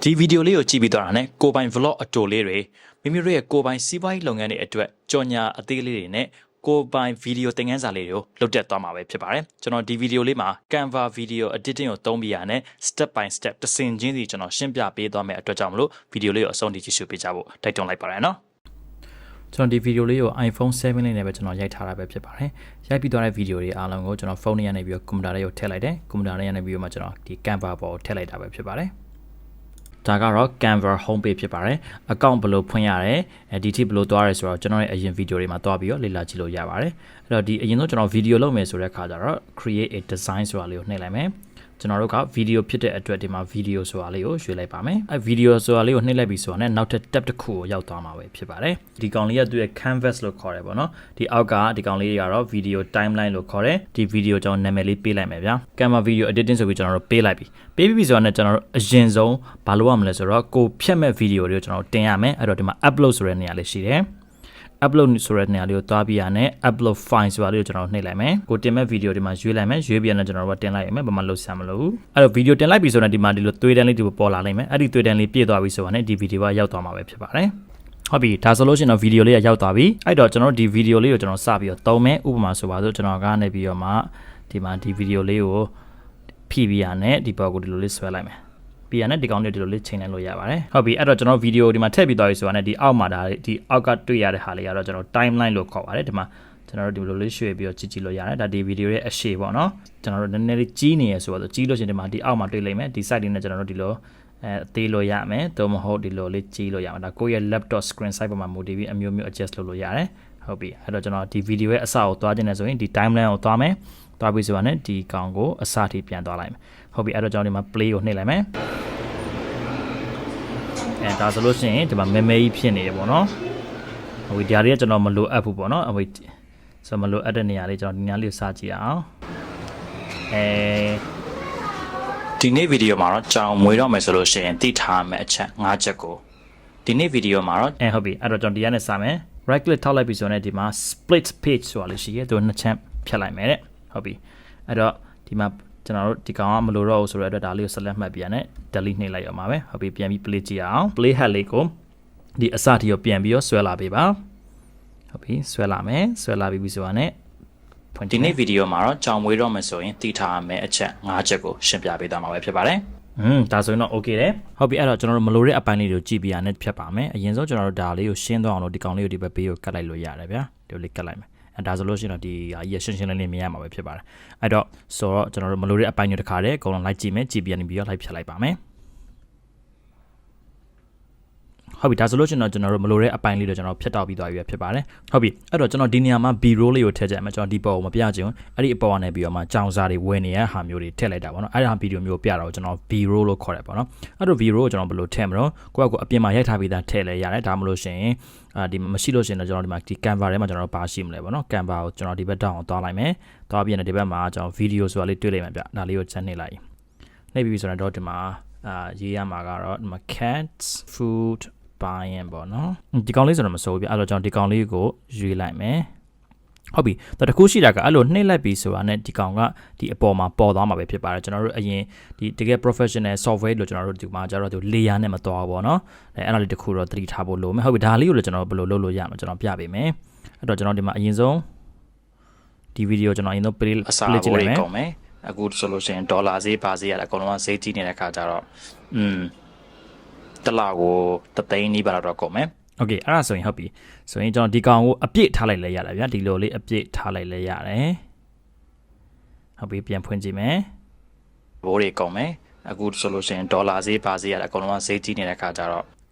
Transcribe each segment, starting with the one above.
ဒီဗီဒီယိုလေးကိုကြည့်ပြီးတော့တာနဲ့ကိုပိုင် vlog အတူလေးတွေမိမိတို့ရဲ့ကိုပိုင်စီးပွားရေးလုပ်ငန်းတွေအတွက်ကြော်ညာအသေးလေးတွေနဲ့ကိုပိုင်ဗီဒီယိုသင်ခန်းစာလေးတွေကိုလုပ်တက်သွားမှာပဲဖြစ်ပါတယ်ကျွန်တော်ဒီဗီဒီယိုလေးမှာ Canva Video Editing ကိုသုံးပြီးရတဲ့ step by step တစ်ဆင့်ချင်းစီကျွန်တော်ရှင်းပြပေးသွားမယ်အတွက်ကြောင့်မလို့ဗီဒီယိုလေးကိုအဆုံးထိကြည့်ရှုပေးကြဖို့တိုက်တွန်းလိုက်ပါရနော်ကျွန်တော်ဒီဗီဒီယိုလေးကို iPhone 7 လေးနဲ့ပဲကျွန်တော်ရိုက်ထားတာပဲဖြစ်ပါတယ်ရိုက်ပြီးသွားတဲ့ဗီဒီယိုတွေအားလုံးကိုကျွန်တော်ဖုန်းထဲကနေပြီးတော့ကွန်ပျူတာထဲကိုထည့်လိုက်တယ်ကွန်ပျူတာထဲကနေပြီးတော့မှကျွန်တော်ဒီ Canva ပေါ်ကိုထည့်လိုက်တာပဲဖြစ်ပါတယ်ဒါကတော့ Canva home page ဖြစ်ပါတယ် account ဘယ်လိုဖွင့်ရတယ်ဒီထိဘယ်လိုသွားရဲဆိုတော့ကျွန်တော်ရဲ့အရင်ဗီဒီယိုတွေမှာသွားပြီးတော့လေ့လာကြည့်လို့ရပါတယ်အဲ့တော့ဒီအရင်ဆုံးကျွန်တော်ဗီဒီယိုလုပ်မယ်ဆိုတဲ့အခါကျတော့ create a design ဆိုတာလေးကိုနှိပ်လိုက်မယ်ကျွန်တော်တို့ကဗီဒီယိုဖြစ်တဲ့အတွက်ဒီမှာဗီဒီယိုဆိုတာလေးကိုရွေးလိုက်ပါမယ်အဲဗီဒီယိုဆိုတာလေးကိုနှိပ်လိုက်ပြီဆိုတော့နောက်ထပ် tab တစ်ခုကိုရောက်သွားမှာပဲဖြစ်ပါတယ်ဒီကောင်လေးကသူ့ရဲ့ canvas လို့ခေါ်တယ်ပေါ့နော်ဒီအောက်ကဒီကောင်လေးတွေကတော့ video timeline လို့ခေါ်တယ်ဒီဗီဒီယိုကျွန်တော်နာမည်လေးပေးလိုက်မယ်ဗျာ Canva video editing ဆိုပြီးကျွန်တော်တို့ပေးလိုက်ပြီပေးပြီးဆိုတော့ကျွန်တော်တို့အရင်ဆုံးဘာလုပ်ရမလဲဆိုတော့ကိုဖြတ်မဲ့ဗီဒီယိုတွေကိုကျွန်တော်တင်ရမယ်အဲ့တော့ဒီမှာ upload ဆိုတဲ့နေရာလေးရှိတယ်upload ဆိုတဲ့နေရာလေးကိုသွားပြီးရနဲ့ upload file ဆိုတာလေးကိုကျွန်တော်နှိပ်လိုက်မယ်ကိုတင်မဲ့ဗီဒီယိုဒီမှာရွေးလိုက်မယ်ရွေးပြီးရနဲ့ကျွန်တော်တို့တင်လိုက်ရမယ်ဘာမှလုပ်စရာမလိုဘူးအဲ့တော့ဗီဒီယိုတင်လိုက်ပြီဆိုတော့ဒီမှာဒီလိုသွေးတန်းလေးဒီပေါ်လာနိုင်မယ်အဲ့ဒီသွေးတန်းလေးပြည့်သွားပြီဆိုတော့ ਨੇ ဒီဗီဒီယိုကရောက်သွားမှာပဲဖြစ်ပါတယ်ဟုတ်ပြီဒါဆိုလို့ရှိရင်တော့ဗီဒီယိုလေးကရောက်သွားပြီအဲ့တော့ကျွန်တော်တို့ဒီဗီဒီယိုလေးကိုကျွန်တော်စပြီးတော့သုံးမယ်ဥပမာဆိုပါစို့ကျွန်တော်ကနေပြီးတော့မှဒီမှာဒီဗီဒီယိုလေးကိုဖြည့်ပြီးရနဲ့ဒီပေါ်ကိုဒီလိုလေးဆွဲလိုက်မယ်ပြီးရနဲ့ဒီကောင်လေးဒီလိုလေးချိန်လိုက်လို့ရပါတယ်ဟုတ်ပြီအဲ့တော့ကျွန်တော်ဗီဒီယိုဒီမှာထည့်ပြီးသွားပြီဆိုတာနဲ့ဒီအောက်မှာဒါဒီအောက်ကတွေ့ရတဲ့ဟာလေးကတော့ကျွန်တော် timeline လို့ခေါ်ပါတယ်ဒီမှာကျွန်တော်တို့ဒီလိုလေးရွှေ့ပြီးတော့ကြည့်လို့ရတယ်ဒါဒီဗီဒီယိုရဲ့အရှေ့ပေါ့နော်ကျွန်တော်တို့နည်းနည်းလေးကြီးနေရဆိုတော့ကြီးလို့ရှိရင်ဒီမှာဒီအောက်မှာတွေ့လိမ့်မယ်ဒီ site လေးနဲ့ကျွန်တော်တို့ဒီလိုအသေးလို့ရမယ်သို့မဟုတ်ဒီလိုလေးကြီးလို့ရမှာဒါကိုယ့်ရဲ့ laptop screen size ပေါ်မှာ move ပြီးအမျိုးမျိုး adjust လုပ်လို့ရတယ်ဟုတ်ပြီအဲ့တော့ကျွန်တော်ဒီဗီဒီယိုရဲ့အစကိုသွားခြင်းနဲ့ဆိုရင်ဒီ timeline ကိုသွားမယ်သွားပြီးဆိုတော့ ਨੇ ဒီကောင်ကိုအစထိပြန်သွားလိုက်မယ်ဟုတ်ပြီအဲ့တော့ကျွန်တော်ဒီမှာ play ကိုနှိပ်လိုက်မယ်ဒါဆိုလို့ရှိရင်ဒီမှာမဲမဲကြီးဖြစ်နေတယ်ပေါ့နော်ဟိုဒီဟာတွေကကျွန်တော်မလိုအပ်ဘူးပေါ့နော်ဟိုဆိုမလိုအပ်တဲ့နေရာလေးကျွန်တော်ဒီနေရာလေးကိုစကြည့်အောင်ဒီနေ့ဗီဒီယိုမှာတော့ကြောင်မွေးတော့မယ်ဆိုလို့ရှိရင်တိထားမယ်အချက်၅ချက်ကိုဒီနေ့ဗီဒီယိုမှာတော့ဟုတ်ပြီအဲ့တော့ကျွန်တော်ဒီကနေစမယ် right click ထောက်လိုက်ပြီဆိုတော့ဒီမှာ split page ဆိုတာလေးရှိရဲသူနှစ်ချက်ဖြတ်လိုက်မယ်တဲ့ဟုတ်ပြီအဲ့တော့ဒီမှာကျွန်တော်တို့ဒီကောင်ကမလိုတော့ဘူးဆိုတော့အတွက်ဒါလေးကို select မှတ်ပြန်နဲ့ delete နှိပ်လိုက်ရမှာပဲဟုတ်ပြီပြန်ပြီး play ကြည့်အောင် play head လေးကိုဒီအစထိကိုပြန်ပြီးတော့ဆွဲလာပေးပါဟုတ်ပြီဆွဲလာမယ်ဆွဲလာပြီးပြီဆိုတာနဲ့ဒီနေ့ဗီဒီယိုမှာတော့ကြောင်မွေးတော့မယ်ဆိုရင်တည်ထားမယ်အချက်၅ချက်ကိုရှင်းပြပေးသွားမှာပဲဖြစ်ပါတယ်ဒါဆိုရင်တော့ okay တယ်ဟုတ်ပြီအဲ့တော့ကျွန်တော်တို့မလိုတဲ့အပိုင်းလေးတွေကိုကြည့်ပြရနဲ့ဖြတ်ပါမယ်အရင်ဆုံးကျွန်တော်တို့ဒါလေးကိုရှင်းသွားအောင်လို့ဒီကောင်လေးကိုဒီဘက်ဘေးကိုကတ်လိုက်လို့ရတယ်ဗျာဒီလိုလေးကတ်လိုက်မယ်ဒါဆိုလို့ရှိရင်တော့ဒီရရှင်းရှင်းလင်းလင်းမြင်ရမှာပဲဖြစ်ပါတယ်အဲ့တော့ဆိုတော့ကျွန်တော်တို့မလိုတဲ့အပိုင်းတွေတစ်ခါတည်းအကုန်လုံးလိုက်ကြည့်မယ်ကြည့်ပြန်ပြီးတော့လိုက်ဖြတ်လိုက်ပါမယ်ဟုတ်ပြီဒါဆိုလို့ရှိရင်တော့ကျွန်တော်တို့မလိုတဲ့အပိုင်းလေးတွေကျွန်တော်ဖြတ်တောက်ပြီးသွားပြီဖြစ်ပါတယ်ဟုတ်ပြီအဲ့တော့ကျွန်တော်ဒီနေရာမှာ B roll လေးကိုထည့်ကြမယ်ကျွန်တော်ဒီပေါ်ကိုမပြချင်ဘူးအဲ့ဒီအပေါ်ကနေပြီးတော့မှကြောင်စားတွေဝင်နေတဲ့ဟာမျိုးတွေထည့်လိုက်တာပေါ့နော်အဲ့ဒါဗီဒီယိုမျိုးပြတာကိုကျွန်တော် B roll လို့ခေါ်တယ်ပေါ့နော်အဲ့တော့ B roll ကိုကျွန်တော်ဘယ်လိုထည့်မလို့ကိုယ့်အပြင်မှာရိုက်ထားပြီးသားထည့်လဲရတယ်ဒါမှမဟုတ်ရှင်ဒီမရှိလို့ရှင်တော့ကျွန်တော်ဒီမှာဒီ Canva ထဲမှာကျွန်တော်ဘာရှိမလဲပေါ့နော် Canva ကိုကျွန်တော်ဒီဘက်တောင်းအောင်သွားလိုက်မယ်သွားပြီးရင်ဒီဘက်မှာကျွန်တော်ဗီဒီယိုဆိုတာလေးတွေ့လိုက်မယ်ဗျဒါလေးကိုချက်နှိပ်လိုက်နှိပ်ပြီးဆိုတော့ဒီမှာရေးရမှာကတော့ဒီမှာ cats food buying ပေါ့နော်ဒီကောင်လေးဆိုတော့မစိုးဘူးပြအဲ့တော့ကျွန်တော်ဒီကောင်လေးကိုရွေးလိုက်မယ်ဟုတ်ပြီတော့တခုရှိတာကအဲ့လိုနှိပ်လိုက်ပြီဆိုတာနဲ့ဒီကောင်ကဒီအပေါ်မှာပေါ်သွားမှာပဲဖြစ်ပါတယ်ကျွန်တော်တို့အရင်ဒီတကယ် professional software လို့ကျွန်တော်တို့ဒီမှာကျတော့ဒီ layer နဲ့မသွားဘူးပေါ့နော်အဲ့ဒါလေးတခုတော့သတိထားဖို့လိုမယ်ဟုတ်ပြီဒါလေးကိုလည်းကျွန်တော်ဘယ်လိုလုပ်လို့ရမှာကျွန်တော်ပြပေးမယ်အဲ့တော့ကျွန်တော်ဒီမှာအရင်ဆုံးဒီဗီဒီယိုကျွန်တော်အရင်ဆုံး play ကြည့်လိုက်မယ်အခုဆိုလို့ရှိရင်ဒေါ်လာဈေးပါဈေးရတာအကုန်လုံးကဈေးကြီးနေတဲ့ခါကျတော့တလောက်ကိုတသိန်းနီးပါတော့ကုန်မယ်โอเคအဲ့ဒါဆိုရင်ဟုတ်ပြီဆိုရင်ကျွန်တော်ဒီကောင်ကိုအပြည့်ထားလိုက်လဲရတယ်ဗျာဒီလိုလေးအပြည့်ထားလိုက်လဲရတယ်ဟုတ်ပြီပြန်ဖွင့်ကြည့်မယ်ဘိုးတွေကုန်မယ်အခုဆိုလို့ရှိရင်ဒေါ်လာဈေးပါဈေးရတာအကုန်လုံးကဈေးကြီးနေတဲ့ခါကျတော့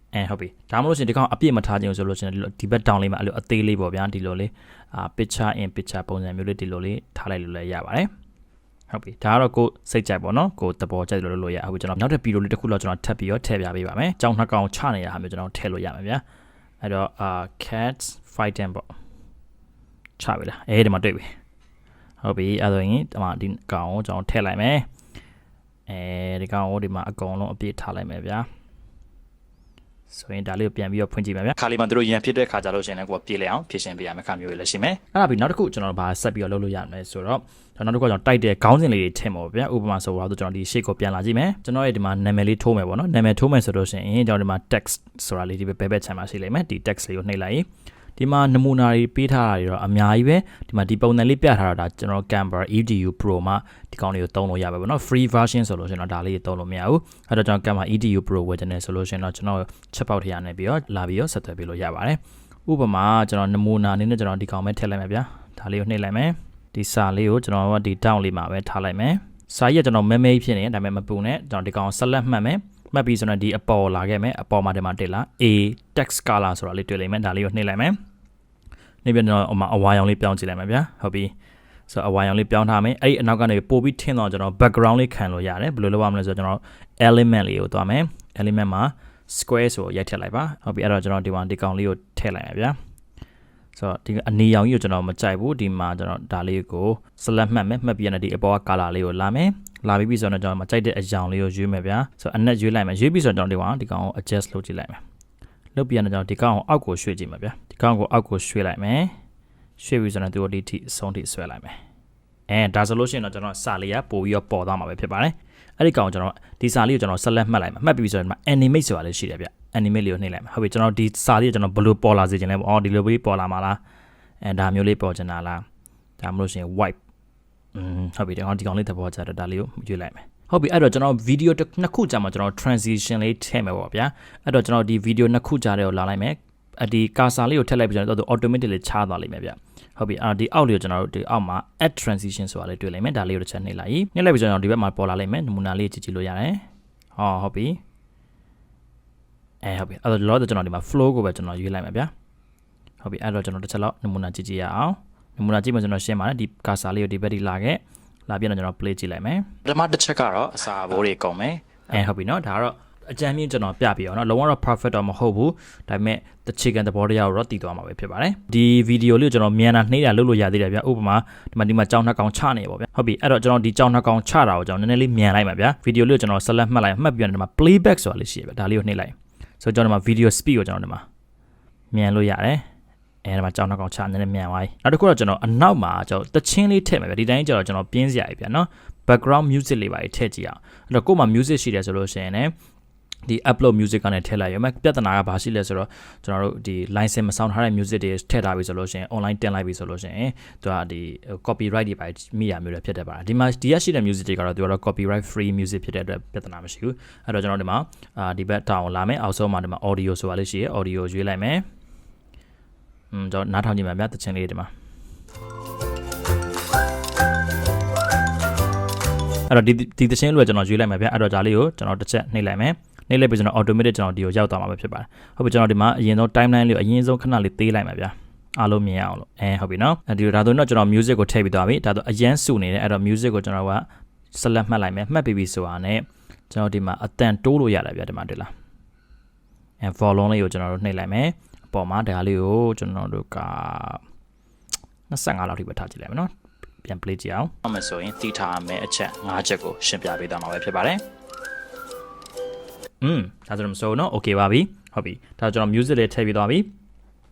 ဟုတ်ပြီဒါမှမဟုတ်ရှင်ဒီကောင်အပြည့်မထားခြင်းဆိုလို့ရှိရင်ဒီဘက်တောင်းလေးမှာအဲ့လိုအသေးလေးပေါ့ဗျာဒီလိုလေးpicture in picture ပုံစံမျိုးလေးဒီလိုလေးထားလိုက်လို့လဲရပါတယ်ဟုတ်ပြီဒါကတော့ကိုစိတ်ကြိုက်ပေါ့နော်ကိုသဘောကျလို့လုပ်လို့ရအခုကျွန်တော်နောက်တဲ့ဗီဒီယိုလေးတစ်ခုတော့ကျွန်တော်ထပ်ပြီးတော့ထည့်ပြပေးပါမယ်ကြောင်နှစ်ကောင်ချနေတဲ့ဟာမျိုးကျွန်တော်ထည့်လို့ရမှာဗျာအဲ့တော့cats fighting ပေါ့ချပြီလားဒီမှာတွေ့ပြီဟုတ်ပြီအဲ့ဆိုရင်ဒီမှာဒီကောင်ကိုကျွန်တော်ထည့်လိုက်မယ်ဒီကောင်ကိုဒီမှာအကုန်လုံးအပြည့်ထားလိုက်မယ်ဗျာ ဆိုရင်ဒါလေးကိုပြန်ပြီးတော့ဖွင့်ကြည့်ပါဗျာခါလေးမှာတို့ရန်ဖြစ်တဲ့ခါကြလို့ရှိရင်လည်းကိုယ်ပြေးလေအောင်ဖြည့်ရှင်းပေးရမယ့်ခါမျိုးတွေလည်းရှိမယ်အဲ့ဒါပြီးနောက်တစ်ခုကျွန်တော်ဗာဆက်ပြီးတော့လုပ်လို့ရမယ်ဆိုတော့နောက်တစ်ခုကျွန်တော်တိုက်တဲ့ခေါင်းစဉ်လေးတွေထည့်မှာပေါ့ဗျာဥပမာဆိုတော့ကျွန်တော်ဒီရှေ့ကိုပြန်လာကြည့်မယ်ကျွန်တော်ရဲ့ဒီမှာနာမည်လေးထိုးမယ်ပေါ့နော်နာမည်ထိုးမယ်ဆိုလို့ရှိရင်ကျွန်တော်ဒီမှာ text ဆိုတာလေးဒီဘက်ချမ်းမှာရှိလိမ့်မယ်ဒီ text လေးကိုနှိပ်လိုက်ဒီမှာနမူနာတွေပေးထားတာတွေတော့အများကြီးပဲဒီမှာဒီပုံစံလေးပြထားတာကျွန်တော် Canva Edu Pro မှာဒီကောင်လေးကိုသုံးလို့ရပါပဲเนาะ free version ဆိုလို့ရှိရင်တော့ဒါလေးကိုသုံးလို့မရဘူးအဲ့တော့ကျွန်တော် Canva Edu Pro ဝယ်တယ်ဆိုလို့ရှိရင်တော့ကျွန်တော်ချက်ပေါက်ထရနေပြီးတော့လာပြီးတော့ဆက်သွယ်ပေးလို့ရပါတယ်ဥပမာကျွန်တော်နမူနာအနေနဲ့ကျွန်တော်ဒီကောင်ပဲထည့်လိုက်မယ်ဗျာဒါလေးကိုနှိပ်လိုက်မယ်ဒီစာလေးကိုကျွန်တော်ဒီ down လေးမှာပဲထားလိုက်မယ်စာကြီးကကျွန်တော်မဲမဲဖြစ်နေတယ်ဒါပေမဲ့မပူနဲ့ကျွန်တော်ဒီကောင်ဆက်လက်မှတ်မယ်မှတ်ပြီးဆိုတော့ဒီအပေါ်လာခဲ့မယ်အပေါ်မှာဒီမှာတက်လာ A text color ဆိုတာလေးတွေ့လိုက်မယ်ဒါလေးကိုနှိပ်လိုက်မယ်နေပြန်တော့အဝါရောင်လေးပြောင်းကြည့်လိုက်မယ်ဗျာဟုတ်ပြီဆိုတော့အဝါရောင်လေးပြောင်းထားမယ်အဲ့ဒီအနောက်ကနေပို့ပြီးထင်းတော့ကျွန်တော် background လေးခံလို့ရတယ်ဘယ်လိုလုပ်ရမလဲဆိုတော့ကျွန်တော် element လေးကိုသွားမယ် element မှာ square ဆိုရိုက်ထည့်လိုက်ပါဟုတ်ပြီအဲ့တော့ကျွန်တော်ဒီကောင်လေးကိုထည့်လိုက်မယ်ဗျာဆိုတော့ဒီအနီရောင်ကြီးကိုကျွန်တော်မကြိုက်ဘူးဒီမှာကျွန်တော်ဒါလေးကို select မှတ်မယ်မှတ်ပြီးရင်ဒီအပေါ်က color လေးကိုလာမယ်လာပြီးဆိုတော့ကျွန်တော်မကြိုက်တဲ့အရောင်လေးကိုရွေးမယ်ဗျာဆိုတော့အနက်ရွေးလိုက်မယ်ရွေးပြီးဆိုတော့ကျွန်တော်ဒီကောင်ကို adjust လုပ်ကြည့်လိုက်မယ်လုပ်ပြီးရင်ကျွန်တော်ဒီကောင်ကိုအောက်ကိုရွှေ့ကြည့်မှာဗျာဒီကောင်ကိုအောက်ကိုရွှေ့လိုက်မယ်ရွှေ့ပြီးဆိုတော့သူတို့ဒီထိအဆုံးထိဆွဲလိုက်မယ်ဒါဆိုလို့ရှိရင်တော့ကျွန်တော်စာလေးကပို့ပြီးတော့ပေါ်သွားမှာပဲဖြစ်ပါတယ်အဲ့ဒီကောင်ကျွန်တော်ဒီစာလေးကိုကျွန်တော်ဆက်လက်မှတ်လိုက်မှာမှတ်ပြီးဆိုတော့ animate ဆိုတာလေးရှိတယ်ဗျ animate လေးကိုနှိပ်လိုက်မှာဟုတ်ပြီကျွန်တော်ဒီစာလေးကိုကျွန်တော်ဘယ်လိုပေါ်လာစေချင်လဲပေါ့ဒီလိုပဲပေါ်လာမှာလားဒါမျိုးလေးပေါ်ချင်တာလားဒါမှမဟုတ်ရှင် wipe ဟုတ်ပြီဒီကောင်လေးသဘောကျတော့ဒါလေးကိုရွေးလိုက်မယ်ဟုတ်ပြီအဲ့တော့ကျွန်တော်ဗီဒီယိုနှစ်ခုကြာမှာကျွန်တော် transition လေးထည့်မယ်ပေါ့ဗျာအဲ့တော့ကျွန်တော်ဒီဗီဒီယိုနှစ်ခုကြာတဲ့ကိုလာလိုက်မယ်ဒီကာစာလေးကိုထည့်လိုက်ပြီးကျွန်တော် automatic လေးချားသွားလိမ့်မယ်ဗျဟုတ်ပြီဒီအောက်လေးကိုကျွန်တော်တို့ဒီအောက်မှာ add transition ဆိုတာလေးတွေ့လိမ့်မယ်ဒါလေးကိုတစ်ချက်နှိပ်လိုက်ပြီးကျွန်တော်ဒီဘက်မှာပေါ်လာလိမ့်မယ်နမူနာလေးကြည့်လို့ရတယ်ဟုတ်ပြီဟုတ်ပြီအဲ့တော့လောကျွန်တော်ဒီမှာ flow ကိုပဲကျွန်တော်ရွေးလိုက်မယ်ဗျဟုတ်ပြီအဲ့တော့ကျွန်တော်တစ်ချက်လောက်နမူနာကြည့်ရအောင်နမူနာကြည့်မှကျွန်တော်ရှင်းပါတယ်ဒီကာစာလေးကိုဒီဘက်ထိလာခဲ့လာပြန်တော့ကျွန်တော် play ကြည့်လိုက်မယ်ပထမတစ်ချက်ကတော့အစာဘိုးတွေကုန်မယ်ဟုတ်ပြီเนาะဒါကတော့အကြမ်းမြင့်ကျွန်တော်ပြပြအောင်เนาะလုံးဝတော့ perfect တော့မဟုတ်ဘူးဒါပေမဲ့တချေကန်သဘောတရားကိုတော့တည်သွားမှာပဲဖြစ်ပါတယ်ဒီဗီဒီယိုလေးကိုကျွန်တော်မြန်တာနှိမ့်တာလုပ်လို့ရသေးတယ်ဗျဥပမာဒီမှာကြောင်းနှစ်ကောင်ချနေပေါ့ဗျဟုတ်ပြီအဲ့တော့ကျွန်တော်ဒီကြောင်းနှစ်ကောင်ချတာကိုကျွန်တော်နည်းနည်းလေးမြန်လိုက်မှာဗျဗီဒီယိုလေးကိုကျွန်တော် select မှတ်လိုက်မှတ်ပြီးတော့ဒီမှာ playback ဆိုတာလေးရှိရဗျဒါလေးကိုနှိမ့်လိုက်ဆိုတော့ကျွန်တော်ဒီမှာ video speed ကိုကျွန်တော်ဒီမှာမြန်လို့ရတယ်ဒီမှာကြောင်းနှစ်ကောင်ချနည်းနည်းမြန်သွားပြီနောက်တစ်ခုတော့ကျွန်တော်အနောက်မှာကျွန်တော်တချင်းလေးထည့်မယ်ဗျဒီတိုင်းကျွန်တော်ပြင်းစရာကြီးဗျနော် background music လေးပါထည့်ကြည့်အောင်အဲ့တော့ကို့မှာ music ရှိတယ်ဆိုလို့ရှိရင်လည်းဒီ upload music ကနေထည့်လိုက်ရမယ်ပြဿနာကဘာရှိလဲဆိုတော့ကျွန်တော်တို့ဒီ license မဆောင်းထားတဲ့ music တွေထည့်ထားပြီဆိုလို့ရှိရင် online တင်လိုက်ပြီဆိုလို့ရှိရင်သူကဒီ copyright တွေပါမိရမျိုးတွေဖြစ်တတ်ပါတယ်ဒီမှာဒီရရှိတဲ့ music တွေကတော့သူကတော့ copyright free music ဖြစ်တဲ့အတွက်ပြဿနာမရှိဘူးအဲ့တော့ကျွန်တော်ဒီမှာဒီဘက်တောင်းလာမယ်အောက်ဆုံးမှာဒီမှာ audio ဆိုတာလေးရှိရယ် audio ရွေးလိုက်မယ်ကျွန်တော်နားထောင်ကြည့်မှာဗျတချင်လေးဒီမှာအဲ့တော့ဒီတချင်လို့ကျွန်တော်ရွေးလိုက်မှာဗျအဲ့တော့ဒါလေးကိုကျွန်တော်တစ်ချက်နှိပ်လိုက်မယ်နှိပ်လိုက်ပြီးကျွန်တော် automatic ကျွန်တော်ဒီကိုရောက်သွားမှာပဲဖြစ်ပါတယ်ဟုတ်ပြီကျွန်တော်ဒီမှာအရင်ဆုံး timeline လေးကိုအရင်ဆုံးခဏလေးသေးလိုက်မှာဗျအားလုံးမြင်ရအောင်လို့ဟုတ်ပြီနော်ဒီဒါဆိုတော့ကျွန်တော် music ကိုထည့်ပြီးသွားပြီဒါဆိုအရန်စုနေတယ်အဲ့တော့ music ကိုကျွန်တော်က select မှတ်လိုက်မယ်မှတ်ပြီးပြီဆိုတာနဲ့ကျွန်တော်ဒီမှာအတန်တိုးလို့ရတယ်ဗျဒီမှာတွေ့လားvolume လေးကိုကျွန်တော်တို့နှိပ်လိုက်မယ်အပေါ်မှာဒါလေးကိုကျွန်တော်တို့က25လောက်ထိပဲထားကြည့်လိုက်မယ်နော်ပြန် play ကြည့်အောင်အမှဆိုရင်တီးထားမယ်အချက်5ချက်ကိုရှင်းပြပေးသွားမှာပဲဖြစ်ပါတယ်ဒါဆိုတော့မစိုးနော် okay ပါပြီဟုတ်ပြီဒါကျွန်တော် music လေးထည့်ပြီးသွားပြီ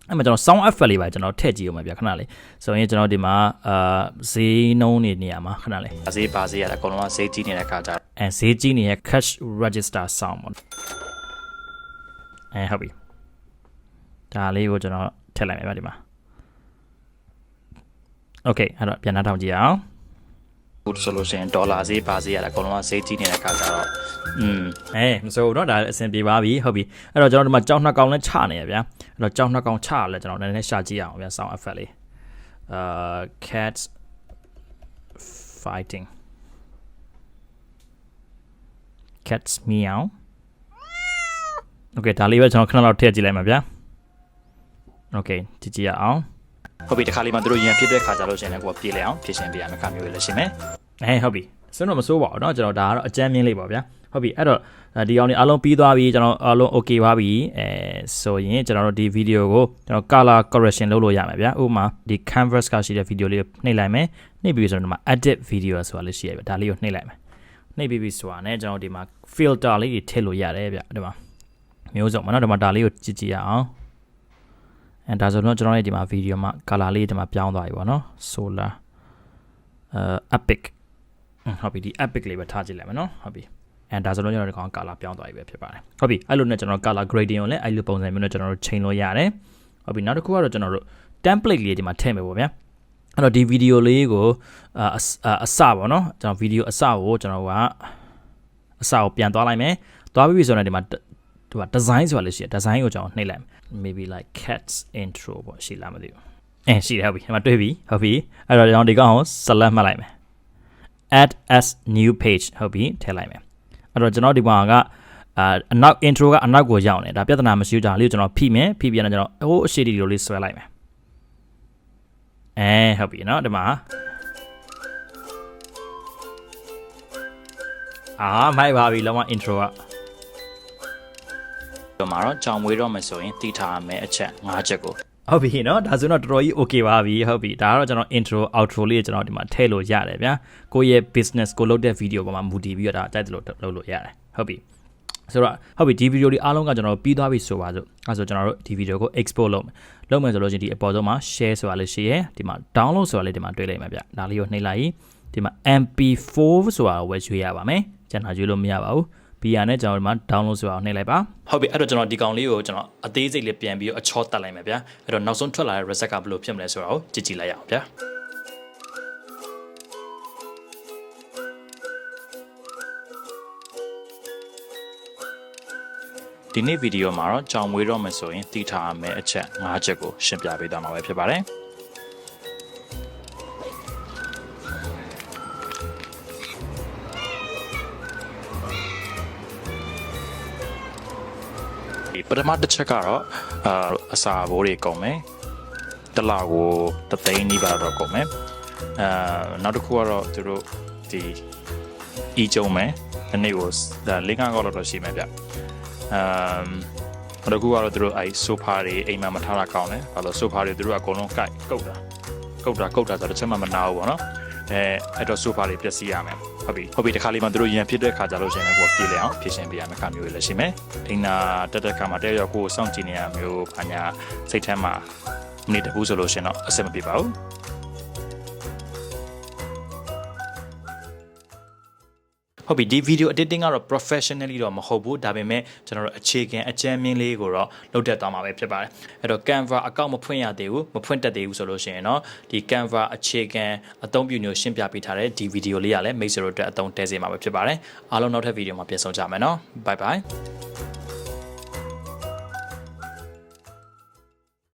အဲ့မှာကျွန်တော် sound effect လေးပါကျွန်တော်ထည့်ကြည့်အောင်ပါဗျခဏလေးဆိုရင်ကျွန်တော်ဒီမှာဈေးနှုန်းနေရာမှာခဏလေးဈေးပါဈေးရတာအကုန်လုံးကဈေးကြီးနေတဲ့ခါကျဈေးကြီးနေတဲ့ cash register sound ပေါ့ဟုတ်ပြီဒါလေးကိုကျွန်တော်ထည့်လိုက်မယ်ဗျဒီမှာ okay အဲ့တော့ပြန်နှားထောင်ကြည့်အောင်ဆိုလို့ရှိရင်ဒေါ်လာဈေးပါဈေးရတာအကုန်လုံးကဈေးကြီးနေတဲ့ခါကျတော့မဆိုတော့ဒါအဆင်ပြေပါပြီဟုတ်ပြီအဲ့တော့ကျွန်တော်ဒီမှာကြောင်းနှစ်ကောင်နဲ့ချနေရဗျာအဲ့တော့ကြောင်းနှစ်ကောင်ချရလဲကျွန်တော်နည်းနည်းရှာကြည့်အောင်ဗျာ sound effect လေးcats fighting cats meow okay ဒါလေးပဲကျွန်တော်ခဏလောက်ထည့်ကြည့်လိုက်မှာဗျာ okay ကြည့်ရအောင်ဟုတ်ပြီတခါလေးမှတို့ရန်ဖြစ်တဲ့ခါကြလို့ရှိရင်လည်းကိုယ်ပြေးလဲအောင်ဖြည့်ရှင်းပေးရမယ့်ခါမျိုးတွေလည်းရှိမယ်ဟုတ်ပြီစွန်းတော့မစိုးပါဘူးเนาะကျွန်တော်ဒါကတော့အကြမ်းမြင့်လေးပါဗျာဟုတ်ပြီအဲ့တော့ဒီအောင်လေးအားလုံးပြီးသွားပြီကျွန်တော်အားလုံး okay ပါပြီဆိုရင်ကျွန်တော်တို့ဒီဗီဒီယိုကိုကျွန်တော် color correction လုပ်လို့ရမှာဗျာဥပမာဒီ canvas ကရှိတဲ့ဗီဒီယိုလေးကိုနှိပ်လိုက်မယ်နှိပ်ပြီးဆိုတော့ဒီမှာ edit video ဆိုတာလေးရှိရဗျာဒါလေးကိုနှိပ်လိုက်မယ်နှိပ်ပြီးပြီဆိုတာနဲ့ကျွန်တော်ဒီမှာ filter လေးတွေထည့်လို့ရတယ်ဗျာဒီမှာ မျိုးစုံမှာနော်ဒီမှာဒါလေးကိုကြည့်ကြည့်ရအောင်အဲဒါဆိုတော့ကျွန်တော်ရဲ့ဒီမှာဗီဒီယိုမှာ color လေးဒီမှာပြောင်းသွားပြီပေါ့နော် solar epic ဟုတ်ပြီဒီ epic လေးပဲထားကြည့်လိုက်မယ်နော်ဟုတ်ပြီအဲဒါဆိုတော့ကျွန်တော်ဒီကောင် color ပြောင်းသွားပြီပဲဖြစ်ပါတယ်ဟုတ်ပြီအဲ့လိုနဲ့ကျွန်တော် color grading ကိုလည်းအဲ့လိုပုံစံမျိုးနဲ့ကျွန်တော်တို့ချိန်လို့ရတယ်ဟုတ်ပြီနောက်တစ်ခုကတော့ကျွန်တော်တို့ template လေးဒီမှာထည့်မယ်ပေါ့ဗျာအဲ့တော့ဒီဗီဒီယိုလေးကိုအစပေါ့နော်ကျွန်တော်ဗီဒီယိုအစကိုကျွန်တော်ကအစကိုပြန်သွားလိုက်မယ်သွားပြီဆိုတော့ဒီမှာဒီမှာ design ဆိုတာလေးရှိတယ် design ကိုကျွန်တော်နှိပ်လိုက် maybe like cats intro ပေါ့ရှိလားမသိဘူးရှိတယ်ဟုတ်ပြီဒီမှာတွေ့ပြီဟုတ်ပြီအဲ့တော့ကျွန်တော်ဒီကောင်ကို select မှတ်လိုက်မယ် add as new page ဟုတ်ပြီထည့်လိုက်မယ်အဲ့တော့ကျွန်တော်ဒီမှာကအနောက် intro ကအနောက်ကိုရောက်နေဒါပြဿနာမရှိဘူးကြောင့်လေးကိုကျွန်တော်ဖိမယ်ဖိပြန်တော့ကျွန်တော်ဟိုးအရှိတီလိုလေးဆွဲလိုက်မယ်ဟုတ်ပြီเนาะဒီမှာမိုက်ပါပြီလောက intro ကဒီမှာတော့ကြောင်မွေးတော့မယ်ဆိုရင်တည်ထားမယ်အချက်5ချက်ကိုဟုတ်ပြီเนาะဒါဆိုတော့တော်တော်ကြီး okay ပါပြီဟုတ်ပြီဒါကတော့ကျွန်တော် intro outro လေးကျွန်တော်ဒီမှာထည့်လို့ရတယ်ဗျာကိုယ့်ရဲ့ business ကိုလုပ်တဲ့ video ပေါ်မှာမူတည်ပြီးတော့ဒါတိုက်တယ်လို့လုပ်လို့ရတယ်ဟုတ်ပြီဆိုတော့ဟုတ်ပြီဒီ video လေးအားလုံးကကျွန်တော်ပြီးသွားပြီဆိုပါစို့အဲဆိုကျွန်တော်တို့ဒီ video ကို export လုပ်မယ်ဆိုလို့ချင်းဒီအပေါ်ဆုံးမှာ share ဆိုတာလေးရှိရဲဒီမှာ download ဆိုတာလေးဒီမှာတွေ့လိုက်မှာဗျဒါလေးကိုနှိပ်လိုက်ဒီမှာ mp4 ဆိုတာကိုဝယ်ရွေးရပါမယ်ကျန်တာရွေးလို့မရပါဘူးပြီးရနဲ့ကျွန်တော်ဒီမှာ download ဆိုတာကိုနှိပ်လိုက်ပါဟုတ်ပြီအဲ့တော့ကျွန်တော်ဒီကောင်လေးကိုကျွန်တော်အသေးစိတ်လေးပြန်ပြီးတော့အချောတက်လိုက်မယ်ဗျအဲ့တော့နောက်ဆုံးထွက်လာတဲ့ result ကဘယ်လိုဖြစ်မလဲဆိုတာကိုကြည့်လိုက်ရအောင်ဗျဒီနေ့ဗီဒီယိုမှာတော့ကြောင်မွေးတော့မယ်ဆိုရင်တည်ထားရမယ့်အချက်5ချက်ကိုရှင်းပြပေးသွားမှာပဲဖြစ်ပါတယ်ဒီပထမတစ်ချက်ကတော့အစာဘိုးတွေကုန်မယ်တစ်လကို3သိန်းနီးပါးတော့ကုန်မယ်နောက်တစ်ခုကတော့သူတို့ဒီအီကျုံမယ်ဒီနေ့ကို၄-၅ကောက်တော့ရှိမယ်ဗျတကူကတော့သူတို့အဲဆိုဖာတွေအိမ်မှာမထားတာကောင်းတယ်ဘာလို့ဆိုဖာတွေသူတို့အကုန်လုံးကုတ်တာဆိုတော့တစ်ချက်မှမနာဘူးပေါ့နော်အဲ့တော့ဆိုဖာတွေပျက်စီးရမယ်ဟုတ်ပြီတခါလေးမှသူတို့ရန်ဖြစ်တဲ့ခါကြလို့ရှိရင်လည်းပြေးလေအောင်ဖြည့်ရှင်းပေးရမယ်ခါမျိုးတွေလည်းရှိမယ်အိမ်နာတက်ခါမှာတယောက်ကိုစောင့်ကြည့်နေရမျိုးဘာညာစိတ်ထဲမှာမနေတဘူးဆိုလို့ရှိရင်တော့အဆင်မပြေပါဘူးဟုတ်ပြီဒီ video editing ကတော့ professionally တော့မဟုတ်ဘူးဒါပေမဲ့ကျွန်တော်တို့အခြေခံအကြမ်းမြင်လေးကိုတော့လုပ်တတ်သွားမှာပဲဖြစ်ပါတယ်အဲ့တော့ Canva အကောင့်မဖွင့်ရသေးဘူးမဖွင့်တတ်သေးဘူးဆိုလို့ရှိရင်တော့ဒီ Canva အခြေခံအသုံးပြုမျိုးရှင်းပြပေးထားတဲ့ဒီ video လေးကလည်းမိတ်ဆွေတို့အတွက်အသုံးတည့်စေမှာပဲဖြစ်ပါတယ်အားလုံးနောက်ထပ် video မှာပြန်ဆုံကြမယ်နော် bye bye